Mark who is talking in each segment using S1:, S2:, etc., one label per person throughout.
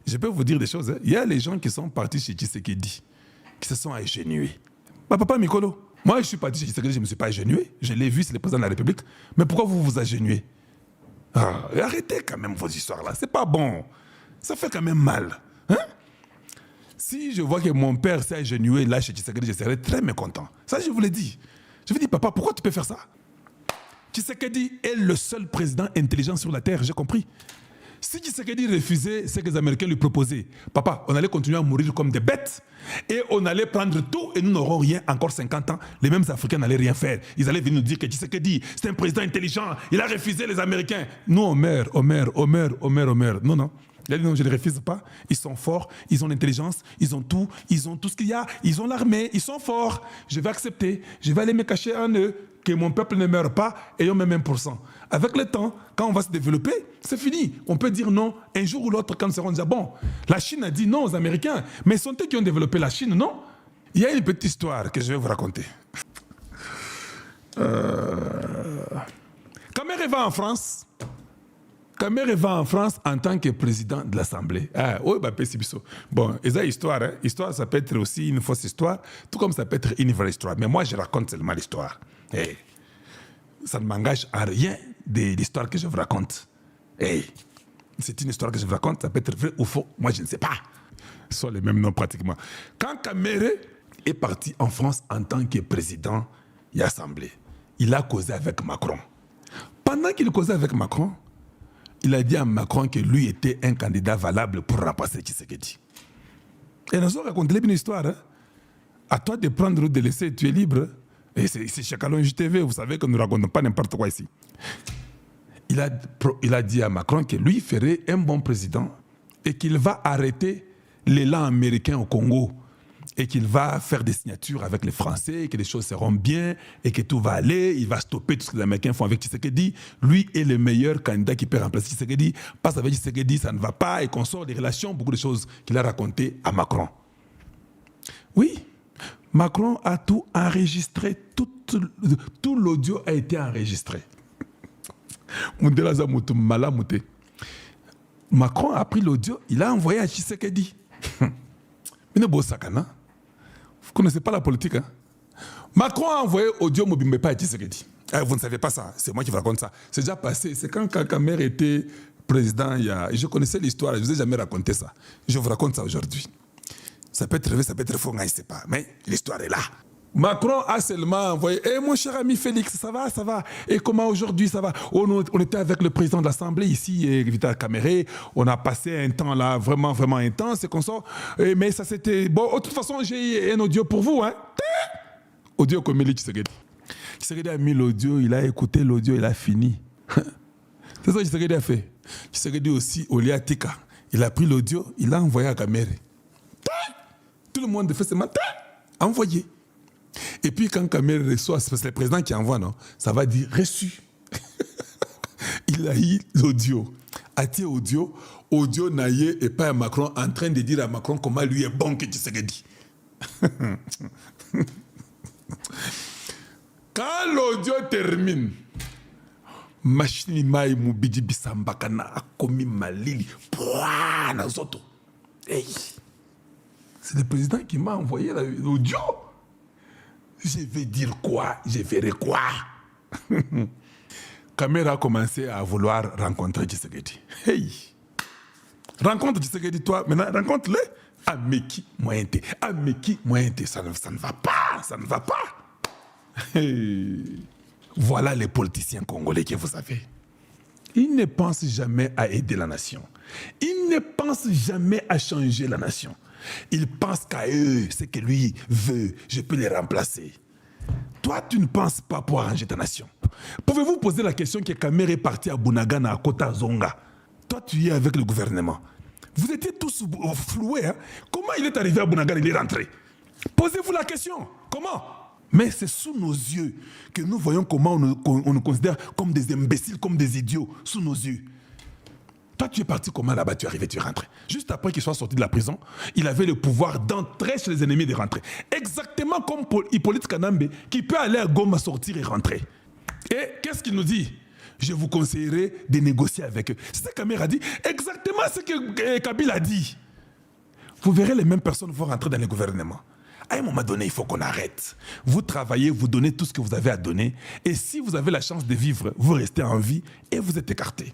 S1: Je peux vous dire des choses. Hein. Il y a les gens qui sont partis chez Tshisekedi, qui se sont agénués. Papa Mikolo, moi je suis parti chez Tshisekedi, je ne me suis pas agénué. Je l'ai vu, c'est le président de la République. Mais pourquoi vous vous agénuez? Arrêtez quand même vos histoires là, c'est pas bon. Ça fait quand même mal. Hein? Si je vois que mon père s'est agénué là chez Tshisekedi, je serais très mécontent. Ça, je vous l'ai dit. Je vous dis, papa, pourquoi tu peux faire ça? Tshisekedi est le seul président intelligent sur la terre, j'ai compris. Si Tshisekedi refusait ce que les Américains lui proposaient, papa, on allait continuer à mourir comme des bêtes et on allait prendre tout et nous n'aurons rien encore 50 ans. Les mêmes Africains n'allaient rien faire. Ils allaient venir nous dire que Tshisekedi, c'est un président intelligent, il a refusé les Américains. Nous, on meurt. Non, non. Il a dit non, je ne les refuse pas. Ils sont forts, ils ont l'intelligence, ils ont tout ce qu'il y a. Ils ont l'armée, ils sont forts. Je vais accepter, je vais aller me cacher en eux, que mon peuple ne meure pas, ayant même 1%. Avec le temps, quand on va se développer, c'est fini. On peut dire non un jour ou l'autre quand nous serons déjà bons. La Chine a dit non aux Américains, mais sont eux qui ont développé la Chine, non? Il y a une petite histoire que je vais vous raconter. Kamere va en France. Kamere va en France en tant que président de l'Assemblée. Oui, c'est ça. Bon, et ça, histoire, hein? Histoire, ça peut être aussi une fausse histoire, tout comme ça peut être une vraie histoire. Mais moi, je raconte seulement l'histoire. Hey, ça ne m'engage à rien de l'histoire que je vous raconte. Hey, c'est une histoire que je vous raconte, ça peut être vrai ou faux. Moi, je ne sais pas. Ce sont les mêmes noms pratiquement. Quand Kamere est parti en France en tant que président de l'Assemblée, il a causé avec Macron. Pendant qu'il causait avec Macron, il a dit à Macron que lui était un candidat valable pour remplacer Tshisekedi. Et nous avons raconté une histoire. Hein? À toi de prendre ou de laisser, tu es libre. Et c'est chez Calon JTV, vous savez que nous ne racontons pas n'importe quoi ici. Il a dit à Macron que lui ferait un bon président et qu'il va arrêter l'élan américain au Congo et qu'il va faire des signatures avec les Français, et que les choses seront bien et que tout va aller. Il va stopper tout ce que les Américains font avec Tshisekedi. Lui est le meilleur candidat qui peut remplacer Tshisekedi. Parce qu'avec Tshisekedi, ça ne va pas et qu'on sort des relations, beaucoup de choses qu'il a racontées à Macron. Oui, Macron a tout enregistré, tout l'audio a été enregistré. Macron a pris l'audio, il a envoyé à Tshisekedi. Vous ne connaissez pas la politique, hein? Macron a envoyé audio Mobimbepa à Tshisekedi. Vous ne savez pas ça, c'est moi qui vous raconte ça. C'est déjà passé, c'est quand Kakamere était président, je connaissais l'histoire, je ne vous ai jamais raconté ça. Je vous raconte ça aujourd'hui. Ça peut être vrai, ça peut être faux, je ne sais pas, mais l'histoire est là. Macron a seulement envoyé « mon cher ami Félix, ça va, ça va. Et comment aujourd'hui, ça va ?» On était avec le président de l'Assemblée ici, Vital Kamere. On a passé un temps là vraiment, vraiment intense et qu'on sort. Mais ça c'était... Bon, de toute façon, j'ai un audio pour vous. Hein. Audio comme Mélie Tshisekedi. Tshisekedi a mis l'audio, il a écouté l'audio, il a fini. C'est ça que Tshisekedi a fait. Tshisekedi aussi, Olia Tika, il a pris l'audio, il l'a envoyé à Kamere. Tout le monde fait ce matin, envoyé. Et puis quand Kamere reçoit, c'est le président qui envoie, non? Ça va dire reçu. Il a eu l'audio. Atie audio Naye et pas à Macron en train de dire à Macron comment lui est bon que Tshisekedi. Quand l'audio termine, machine mai mubiji bisambakana akomi malili. Pouah, nazoto. Hey. C'est le président qui m'a envoyé l'audio. Je vais dire quoi? Je verrai quoi? Kamera a commencé à vouloir rencontrer Tshisekedi. Hey! Rencontre Tshisekedi, toi. Maintenant, rencontre-le. Ah, mais qui moyen t'es? Ah, mais qui moyen t'es? Ça ne va pas. Ça ne va pas. Hey! Voilà les politiciens congolais que vous avez. Ils ne pensent jamais à aider la nation. Ils ne pensent jamais à changer la nation. Ils pensent qu'à eux, ce que lui veut, je peux les remplacer. Toi, tu ne penses pas pour arranger ta nation. Pouvez-vous poser la question que Kamere est parti à Bunagana, à Kota Zonga? Toi, tu y es avec le gouvernement. Vous étiez tous floués. Hein? Comment il est arrivé à Bunagana, il est rentré? Posez-vous la question. Comment? Mais c'est sous nos yeux que nous voyons comment on nous considère comme des imbéciles, comme des idiots, sous nos yeux. Toi, tu es parti comment là-bas, tu es arrivé, tu es rentré. Juste après qu'il soit sorti de la prison, il avait le pouvoir d'entrer chez les ennemis et de rentrer. Exactement comme Hippolyte Kanambe, qui peut aller à Goma sortir et rentrer. Et qu'est-ce qu'il nous dit? je vous conseillerais de négocier avec eux. C'est ça que Kamer a dit. Exactement ce que Kabila a dit. Vous verrez les mêmes personnes vont rentrer dans le gouvernement. À un moment donné, il faut qu'on arrête. Vous travaillez, vous donnez tout ce que vous avez à donner. Et si vous avez la chance de vivre, vous restez en vie et vous êtes écarté.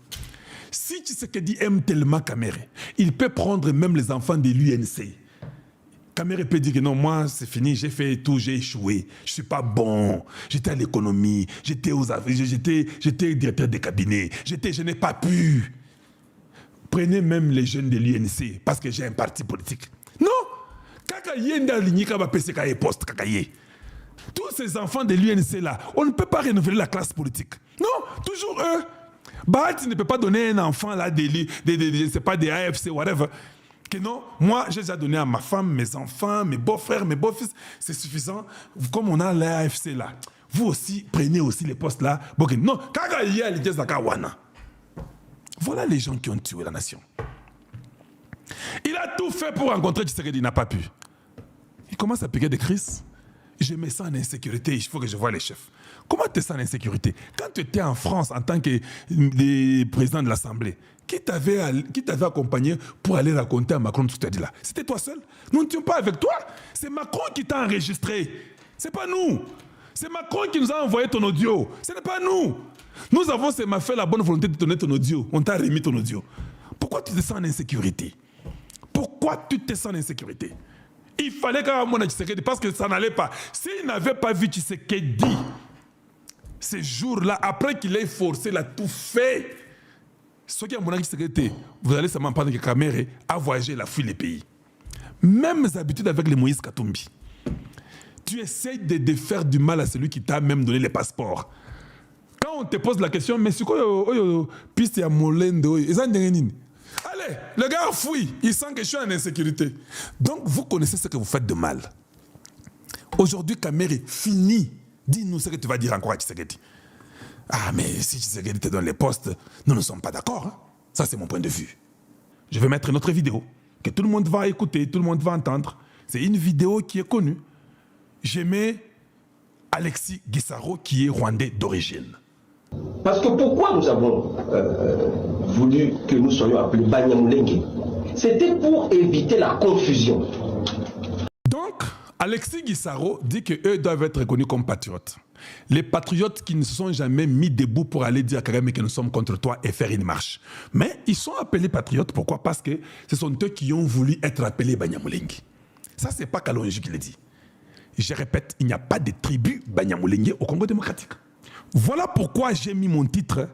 S1: Si Tshisekedi aime tellement Kamere, il peut prendre même les enfants de l'UNC. Kamere peut dire que non, moi c'est fini, j'ai fait tout, j'ai échoué, je ne suis pas bon, j'étais à l'économie, j'étais directeur de cabinet, je n'ai pas pu. Prenez même les jeunes de l'UNC parce que j'ai un parti politique. Non! Tous ces enfants de l'UNC là, on ne peut pas renouveler la classe politique. Non, toujours eux. Bahati ne peut pas donner un enfant là, c'est pas des AFC, whatever. Que non, moi j'ai déjà donné à ma femme, mes enfants, mes beaux-frères, mes beaux-fils, c'est suffisant. Comme on a l'AFC là, vous aussi prenez aussi les postes là. Non, voilà les gens qui ont tué la nation. Il a tout fait pour rencontrer Tshisekedi, il n'a pas pu. Il commence à piquer des crises. Je me sens en insécurité, il faut que je voie les chefs. Comment tu te sens en insécurité? Quand tu étais en France en tant que président de l'Assemblée, qui t'avait accompagné pour aller raconter à Macron tout ce que tu as dit là? C'était toi seul? Nous n'étions pas avec toi. C'est Macron qui t'a enregistré. Ce n'est pas nous. C'est Macron qui nous a envoyé ton audio. Ce n'est pas nous. Nous avons fait la bonne volonté de donner ton audio. On t'a remis ton audio. Pourquoi tu te sens en insécurité? Pourquoi tu te sens en insécurité? Il fallait qu'à mon Tshisekedi, parce que ça n'allait pas. S'il n'avait pas vu Tshisekedi, ces jours-là, après qu'il ait forcé, il a tout fait. Ce qui a mon Tshisekedi, vous allez seulement prendre que Kamere a voyagé, il a fui les pays. Mêmes habitudes avec les Moïse Katumbi. Tu essayes de faire du mal à celui qui t'a même donné les passeports. Quand on te pose la question, mais c'est quoi, piste à Molendo, allez, le gars fuit, il sent que je suis en insécurité. Donc vous connaissez ce que vous faites de mal. Aujourd'hui, Kamere finit. Dis-nous ce que tu vas dire encore à Tshisekedi. Ah, mais si Tshisekedi te donne les postes, nous ne sommes pas d'accord. Hein? Ça, c'est mon point de vue. Je vais mettre une autre vidéo que tout le monde va écouter, tout le monde va entendre. C'est une vidéo qui est connue. Je mets Alexis Gisaro, qui est rwandais d'origine.
S2: Parce que pourquoi nous avons voulu que nous soyons appelés Banyamulenge? C'était pour éviter la confusion.
S1: Donc, Alexis Gisaro dit qu'eux doivent être reconnus comme patriotes. Les patriotes qui ne se sont jamais mis debout pour aller dire à Kagame que nous sommes contre toi et faire une marche. Mais ils sont appelés patriotes. Pourquoi? Parce que ce sont eux qui ont voulu être appelés Banyamulenge. Ça, c'est pas Kalonji qui le dit. Je répète, il n'y a pas de tribu Banyamulenge au Congo démocratique. Voilà pourquoi j'ai mis mon titre.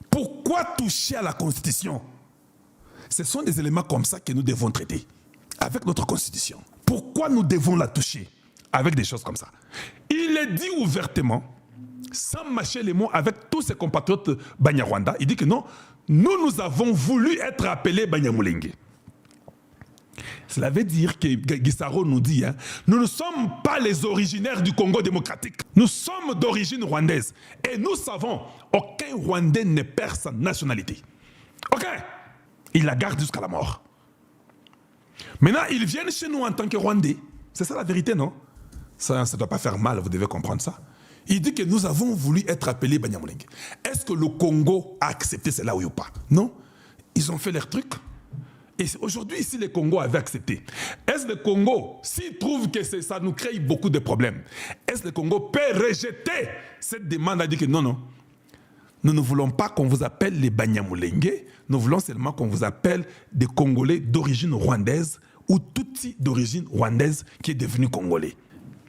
S1: Pourquoi toucher à la Constitution? Ce sont des éléments comme ça que nous devons traiter avec notre Constitution. Pourquoi nous devons la toucher avec des choses comme ça? Il est dit ouvertement, sans mâcher les mots, avec tous ses compatriotes Banyarwanda, il dit que non, nous avons voulu être appelés Banyamulenge. Cela veut dire que Gisaro nous dit, hein, nous ne sommes pas les originaires du Congo démocratique. Nous sommes d'origine rwandaise. Et nous savons, aucun Rwandais ne perd sa nationalité. Ok? Il la garde jusqu'à la mort. Maintenant, ils viennent chez nous en tant que Rwandais. C'est ça la vérité, non? Ça ne doit pas faire mal, vous devez comprendre ça. Il dit que nous avons voulu être appelés Banyamulenge. Est-ce que le Congo a accepté cela ou pas? Non. Ils ont fait leur truc. Et aujourd'hui, si le Congo avait accepté, est-ce que le Congo, s'il trouve que ça nous crée beaucoup de problèmes, est-ce que le Congo peut rejeter cette demande à dire que non, non, nous ne voulons pas qu'on vous appelle les Banyamulenge, nous voulons seulement qu'on vous appelle des Congolais d'origine rwandaise ou Tutsi d'origine rwandaise qui est devenu Congolais.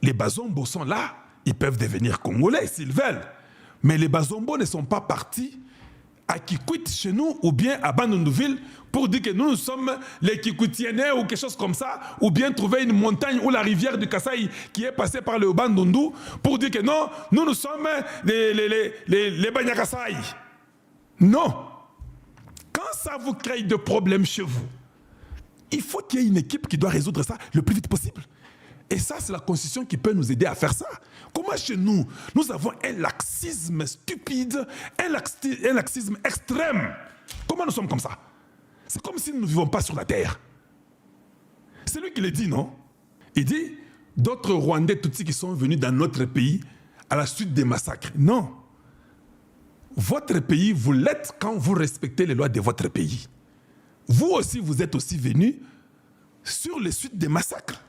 S1: Les Bazombo sont là, ils peuvent devenir Congolais s'ils veulent, mais les Bazombo ne sont pas partis à Kikwit chez nous ou bien à Bandundouville pour dire que nous sommes les Kikwitienais ou quelque chose comme ça, ou bien trouver une montagne ou la rivière du Kasaï qui est passée par le Bandundu pour dire que non, nous sommes les Banyakasaï. Non. Quand ça vous crée de problèmes chez vous, il faut qu'il y ait une équipe qui doit résoudre ça le plus vite possible. Et ça, c'est la Constitution qui peut nous aider à faire ça. Comment chez nous, nous avons un laxisme stupide, un laxisme extrême. Comment nous sommes comme ça? C'est comme si nous ne vivons pas sur la terre. C'est lui qui le dit, non? Il dit, d'autres Rwandais Tutsis qui sont venus dans notre pays à la suite des massacres. Non. votre pays, vous l'êtes quand vous respectez les lois de votre pays. Vous aussi, vous êtes aussi venus sur les suites des massacres.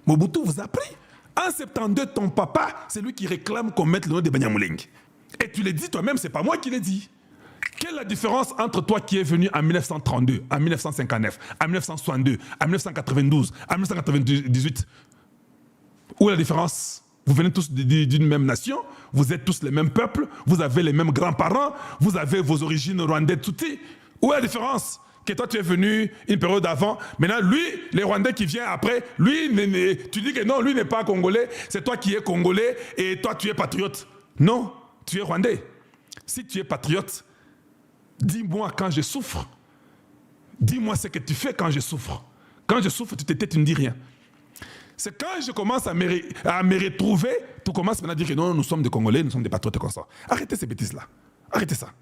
S1: Mobutu vous a pris. En 72, ton papa, c'est lui qui réclame qu'on mette le nom de Banyamulenge. Et tu l'as dit toi-même, c'est pas moi qui l'ai dit. Quelle est la différence entre toi qui es venu en 1932, en 1959, en 1962, en 1992, en 1998? Où est la différence? Vous venez tous d'une même nation, vous êtes tous les mêmes peuples, vous avez les mêmes grands-parents, vous avez vos origines rwandaises, tuti. Où est la différence? Que toi tu es venu une période avant, maintenant lui, les Rwandais qui viennent après, lui, tu dis que non, lui n'est pas congolais, c'est toi qui es congolais et toi tu es patriote. Non, tu es rwandais. Si tu es patriote, dis-moi quand je souffre. Dis-moi ce que tu fais quand je souffre. Quand je souffre, tu te tais, tu ne dis rien. C'est quand je commence à me retrouver, tu commences maintenant à dire que non, nous sommes des Congolais, nous sommes des patriotes comme ça. Arrêtez ces bêtises-là. Arrêtez ça.